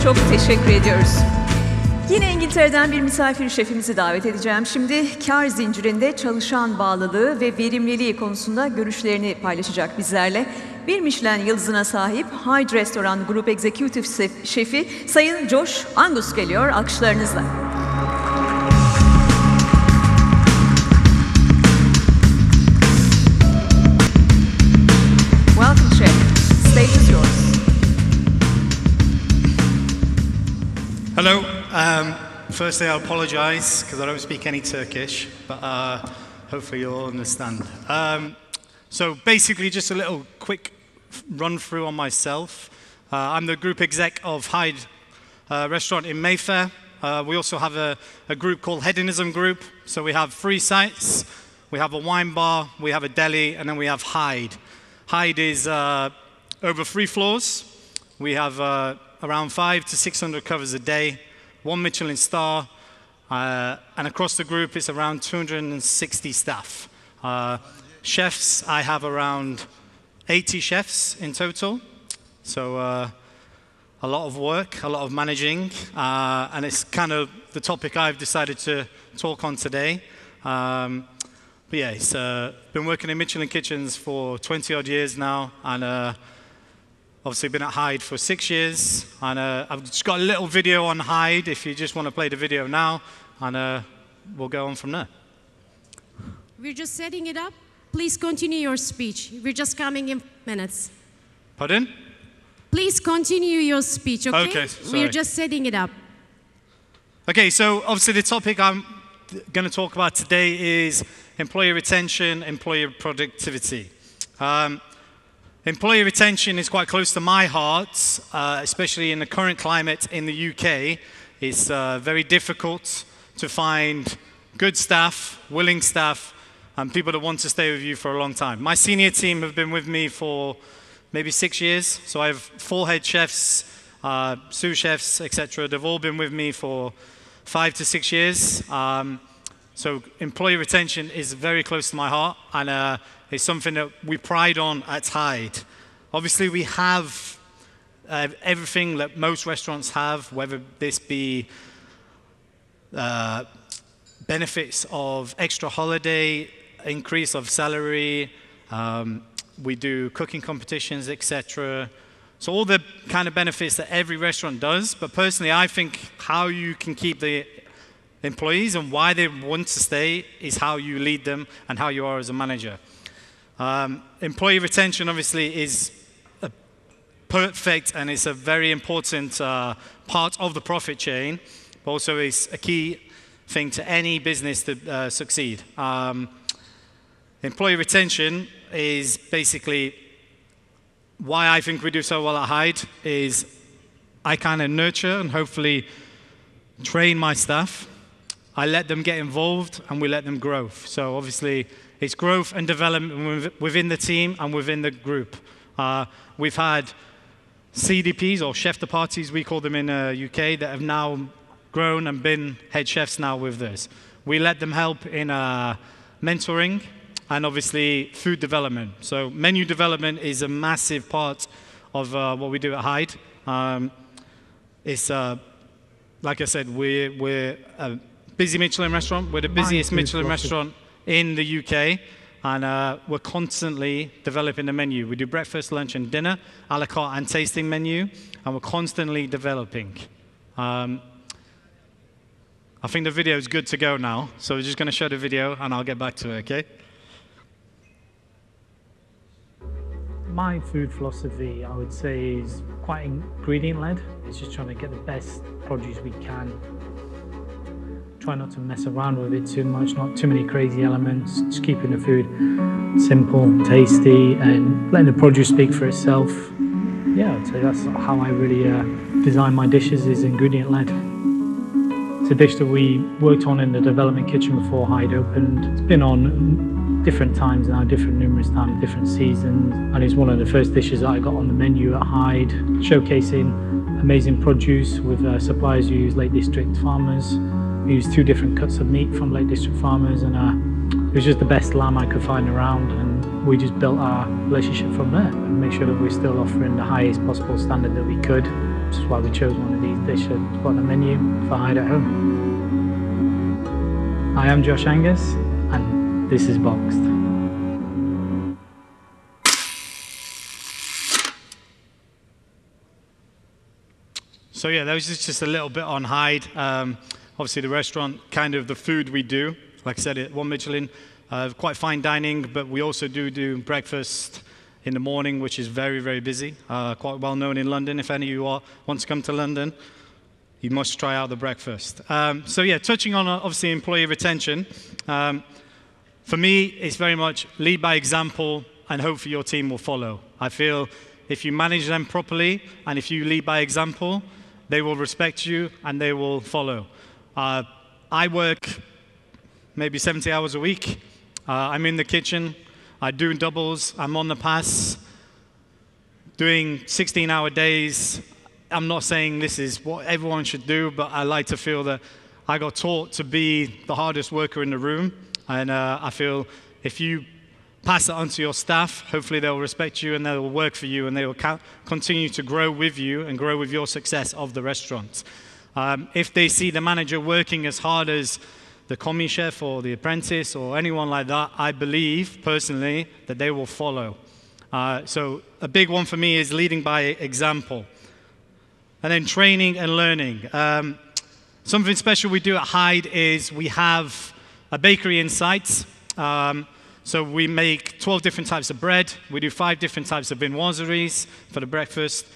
Çok teşekkür ediyoruz. Yine İngiltere'den bir misafir şefimizi davet edeceğim. Şimdi kar zincirinde çalışan bağlılığı ve verimliliği konusunda görüşlerini paylaşacak bizlerle. Bir Michelin yıldızına sahip Hyde Restoran Group Executive Şefi Sayın Angus geliyor alkışlarınızla. Welcome Chef. Stage is yours. Hello. Firstly, I apologize because I don't speak any Turkish, but hopefully you'll understand. So basically, just a little quick run through on myself. I'm the group exec of Hyde Restaurant in Mayfair. We also have a group called Hedonism Group. So we have 3 sites. We have a wine bar, we have a deli, and then we have Hyde. Hyde is over 3 floors. We have around 500 to 600 covers a day, 1 Michelin star, and across the group it's around 260 staff. Chefs, I have around 80 chefs in total, so a lot of work, a lot of managing, and it's kind of the topic I've decided to talk on today. But yeah, it's been working in Michelin kitchens for 20 odd years now, and obviously been at Hyde for 6 years, and I've just got a little video on Hyde if you just want to play the video now, and we'll go on from there. We're just setting it up. Please continue your speech. We're just coming in minutes. Pardon? Please continue your speech, okay? Okay, sorry. We're just setting it up. Okay, so obviously the topic I'm going to talk about today is employee retention, employee productivity. Employee retention is quite close to my heart, especially in the current climate in the UK. It's very difficult to find good staff, willing staff, and people that want to stay with you for a long time. My senior team have been with me for maybe 6 years, so I have 4 head chefs, sous chefs, etc. They've all been with me for 5 to 6 years. So employee retention is very close to my heart, and it's something that we pride on at Hyde. Obviously, we have everything that most restaurants have, whether this be benefits of extra holiday, increase of salary, we do cooking competitions, etc. So all the kind of benefits that every restaurant does, but personally I think how you can keep the employees and why they want to stay is how you lead them and how you are as a manager. Employee retention obviously is perfect, and it's a very important part of the profit chain, but also is a key thing to any business to succeed. Employee retention is basically why I think we do so well at Hyde is I kind of nurture and hopefully train my staff. I let them get involved and we let them grow. So obviously it's growth and development within the team and within the group. We've had CDPs or chef de parties, we call them in UK, that have now grown and been head chefs now with us. We let them help in mentoring and obviously food development. So menu development is a massive part of what we do at Hyde. It's like I said, we're a busy Michelin restaurant. We're the busiest Michelin restaurant in the UK, and we're constantly developing the menu. We do breakfast, lunch, and dinner, a la carte and tasting menu, and we're constantly developing. I think the video is good to go now, so we're just going to show the video, and I'll get back to it, okay? My food philosophy, I would say, is quite ingredient-led. It's just trying to get the best produce we can. Try not to mess around with it too much, not too many crazy elements, just keeping the food simple, tasty, and letting the produce speak for itself. Yeah, I'd say that's how I really design my dishes, is ingredient-led. It's a dish that we worked on in the development kitchen before Hyde opened. It's been on different times now, numerous times, different seasons, and it's one of the first dishes that I got on the menu at Hyde, showcasing amazing produce with suppliers who use Lake District farmers. We used 2 different cuts of meat from Lake District farmers, and it was just the best lamb I could find around, and we just built our relationship from there and make sure that we're still offering the highest possible standard that we could, which is why we chose one of these dishes to put on the menu for Hyde at home. I am Josh Angus, and this is Boxed. So yeah, that was just a little bit on Hyde. Obviously the restaurant, kind of the food we do. Like I said, at One Michelin, quite fine dining, but we also do breakfast in the morning, which is very, very busy. Quite well known in London. If any of you want to come to London, you must try out the breakfast. So yeah, touching on obviously employee retention. For me, it's very much lead by example and hopefully your team will follow. I feel if you manage them properly and if you lead by example, they will respect you and they will follow. I work maybe 70 hours a week. I'm in the kitchen. I do doubles. I'm on the pass, doing 16-hour days. I'm not saying this is what everyone should do, but I like to feel that I got taught to be the hardest worker in the room. And I feel if you pass it on to your staff, hopefully they'll respect you and they'll work for you and they will continue to grow with you and grow with your success of the restaurant. If they see the manager working as hard as the commis chef or the apprentice or anyone like that, I believe personally that they will follow. So a big one for me is leading by example. And then training and learning. Something special we do at Hyde is we have a bakery in sight. So we make 12 different types of bread. We do 5 different types of viennoiseries for the breakfast.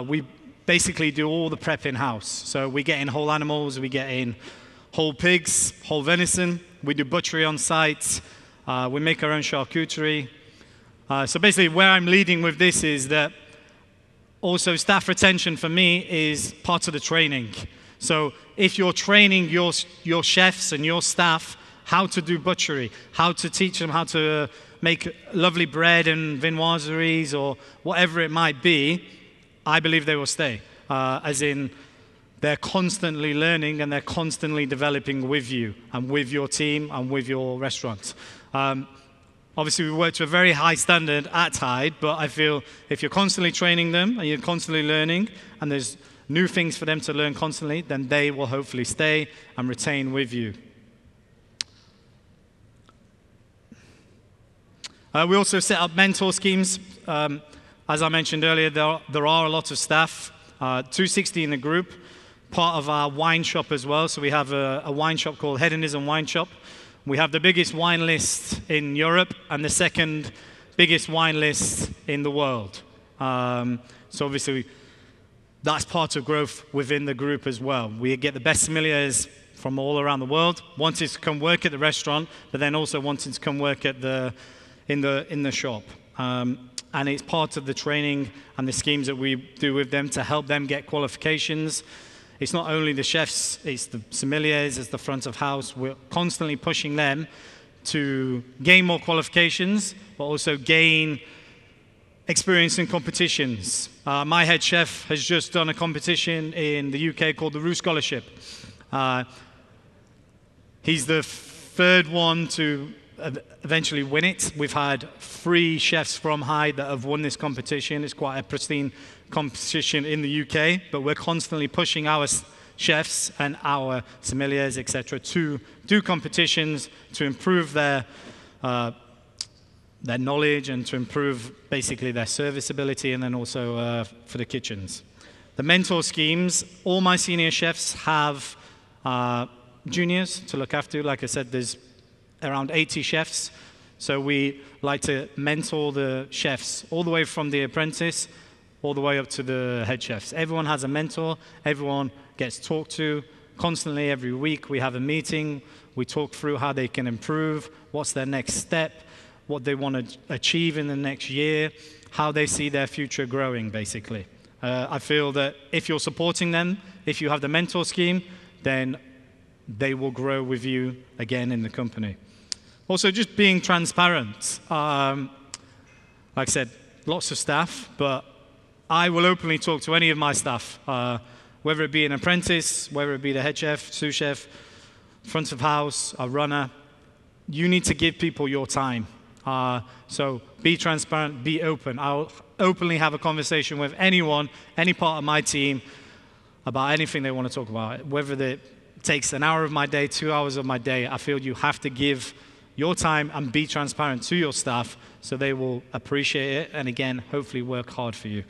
We basically do all the prep in-house. So we get in whole animals, we get in whole pigs, whole venison. We do butchery on site. We make our own charcuterie. So basically where I'm leading with this is that also staff retention for me is part of the training. So if you're training your chefs and your staff how to do butchery, how to teach them how to make lovely bread and viennoiseries or whatever it might be, I believe they will stay. As in, they're constantly learning and they're constantly developing with you and with your team and with your restaurant. Obviously, we work to a very high standard at Hyde, but I feel if you're constantly training them and you're constantly learning and there's new things for them to learn constantly, then they will hopefully stay and retain with you. We also set up mentor schemes. As I mentioned earlier, there are a lot of staff, 260 in the group, part of our wine shop as well. So we have a wine shop called Hedonism Wine Shop. We have the biggest wine list in Europe and the second biggest wine list in the world. So obviously, that's part of growth within the group as well. We get the best sommeliers from all around the world, wanted to come work at the restaurant, but then also wanted to come work at in the shop. And it's part of the training and the schemes that we do with them to help them get qualifications. It's not only the chefs, it's the sommeliers, it's the front of house. We're constantly pushing them to gain more qualifications, but also gain experience in competitions. My head chef has just done a competition in the UK called the Roux Scholarship. He's the third one to eventually win it. We've had 3 chefs from Hyde that have won this competition. It's quite a pristine competition in the UK, but we're constantly pushing our chefs and our sommeliers, etc., to do competitions to improve their knowledge and to improve basically their service ability, and then also for the kitchens. The mentor schemes, all my senior chefs have juniors to look after. Like I said, there's around 80 chefs. So we like to mentor the chefs all the way from the apprentice all the way up to the head chefs. Everyone has a mentor. Everyone gets talked to constantly. Every week we have a meeting. We talk through how they can improve, what's their next step, what they want to achieve in the next year, how they see their future growing, basically. I feel that if you're supporting them, if you have the mentor scheme, then they will grow with you again in the company. Also, just being transparent. Like I said, lots of staff, but I will openly talk to any of my staff, whether it be an apprentice, whether it be the head chef, sous chef, front of house, a runner. You need to give people your time. So be transparent, be open. I'll openly have a conversation with anyone, any part of my team, about anything they want to talk about. Whether it takes an hour of my day, 2 hours of my day, I feel you have to give your time and be transparent to your staff so they will appreciate it and, again, hopefully work hard for you.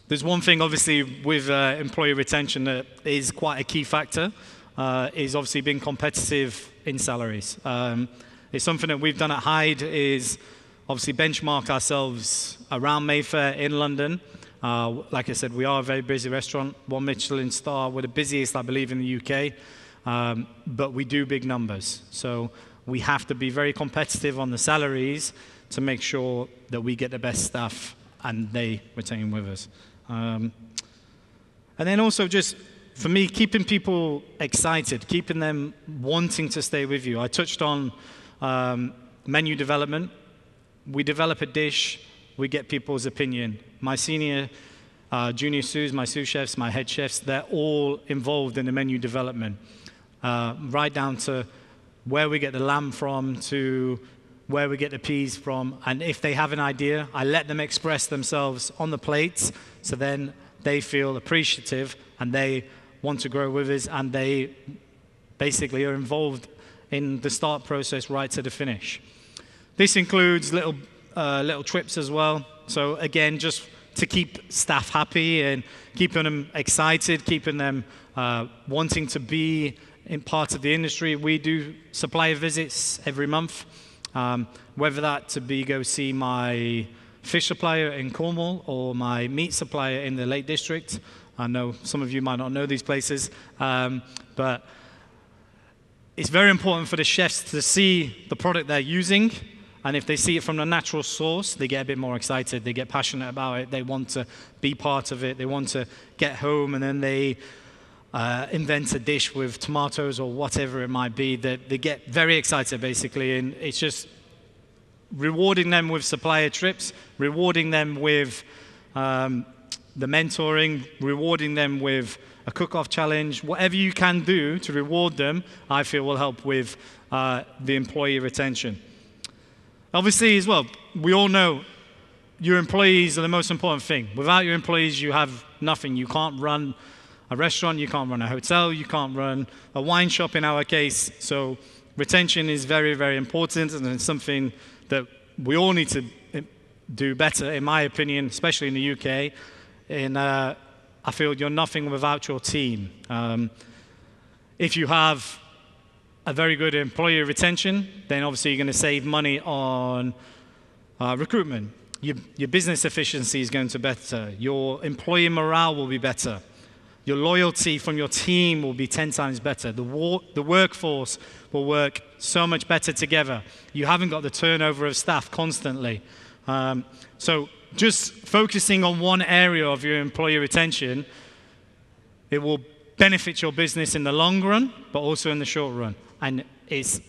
There's one thing, obviously, with employee retention that is quite a key factor, is obviously being competitive in salaries. It's something that we've done at Hyde, is obviously benchmark ourselves around Mayfair in London. Like I said, we are a very busy restaurant, 1 Michelin star. We're the busiest, I believe, in the UK, but we do big numbers. So we have to be very competitive on the salaries to make sure that we get the best staff and they retain with us. And then also just, for me, keeping people excited, keeping them wanting to stay with you. I touched on menu development. We develop a dish, we get people's opinion. My senior, junior sous, my sous chefs, my head chefs, they're all involved in the menu development, right down to where we get the lamb from, to where we get the peas from. And if they have an idea, I let them express themselves on the plates, so then they feel appreciative and they want to grow with us, and they basically are involved in the start process right to the finish. This includes little trips as well. So again, just to keep staff happy and keeping them excited, keeping them wanting to be in part of the industry. We do supplier visits every month, whether that to be go see my fish supplier in Cornwall or my meat supplier in the Lake District. I know some of you might not know these places, but it's very important for the chefs to see the product they're using, and if they see it from a natural source, they get a bit more excited, they get passionate about it, they want to be part of it, they want to get home, and then they invent a dish with tomatoes or whatever it might be, that they get very excited, basically. And it's just rewarding them with supplier trips, rewarding them with the mentoring, rewarding them with a cook-off challenge. Whatever you can do to reward them, I feel will help with the employee retention. Obviously, as well, we all know your employees are the most important thing. Without your employees, you have nothing. You can't run a restaurant, you can't run a hotel, you can't run a wine shop in our case. So retention is very, very important, and it's something that we all need to do better, in my opinion, especially in the UK. And I feel you're nothing without your team. If you have a very good employee retention, then obviously you're going to save money on recruitment. Your business efficiency is going to be better. Your employee morale will be better. Your loyalty from your team will be 10 times better. The workforce will work so much better together. You haven't got the turnover of staff constantly. So just focusing on one area of your employee retention, it will benefit your business in the long run, but also in the short run. And it's,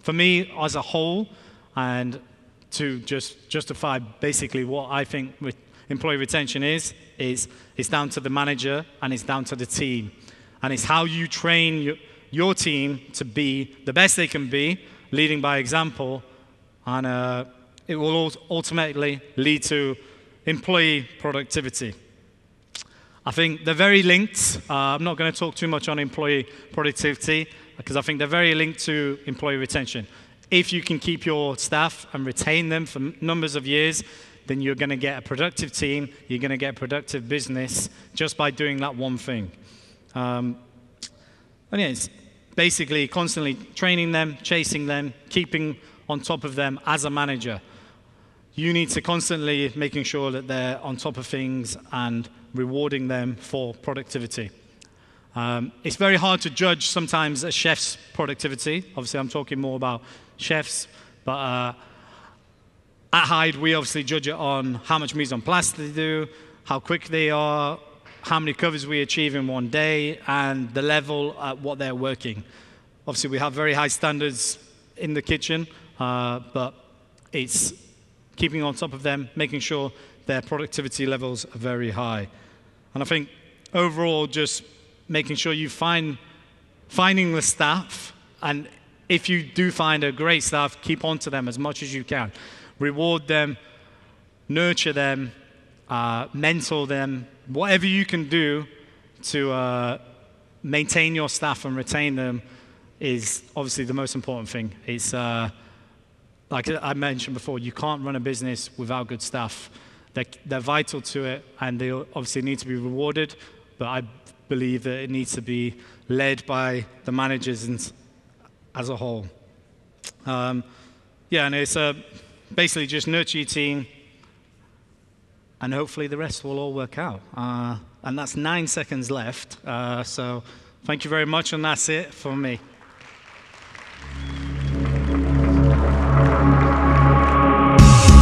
for me as a whole, and to just justify basically what I think employee retention is it's down to the manager and it's down to the team. And it's how you train your team to be the best they can be, leading by example, and it will ultimately lead to employee productivity. I think they're very linked. I'm not going to talk too much on employee productivity because I think they're very linked to employee retention. If you can keep your staff and retain them for numbers of years, then you're going to get a productive team, you're going to get a productive business just by doing that one thing. And yeah, it's basically constantly training them, chasing them, keeping on top of them as a manager. You need to constantly making sure that they're on top of things and rewarding them for productivity. It's very hard to judge sometimes a chef's productivity. Obviously, I'm talking more about chefs, but at Hyde, we obviously judge it on how much mise en place they do, how quick they are, how many covers we achieve in one day, and the level at what they're working. Obviously, we have very high standards in the kitchen, but it's keeping on top of them, making sure their productivity levels are very high. And I think overall, just making sure you finding the staff, and if you do find a great staff, keep on to them as much as you can. Reward them, nurture them, mentor them, whatever you can do to maintain your staff and retain them is obviously the most important thing. It's like I mentioned before, you can't run a business without good staff. They're vital to it, and they obviously need to be rewarded, but I believe that it needs to be led by the managers as a whole. Yeah, and it's basically just nurture your team, and hopefully the rest will all work out. And that's 9 seconds left, so thank you very much, and that's it for me.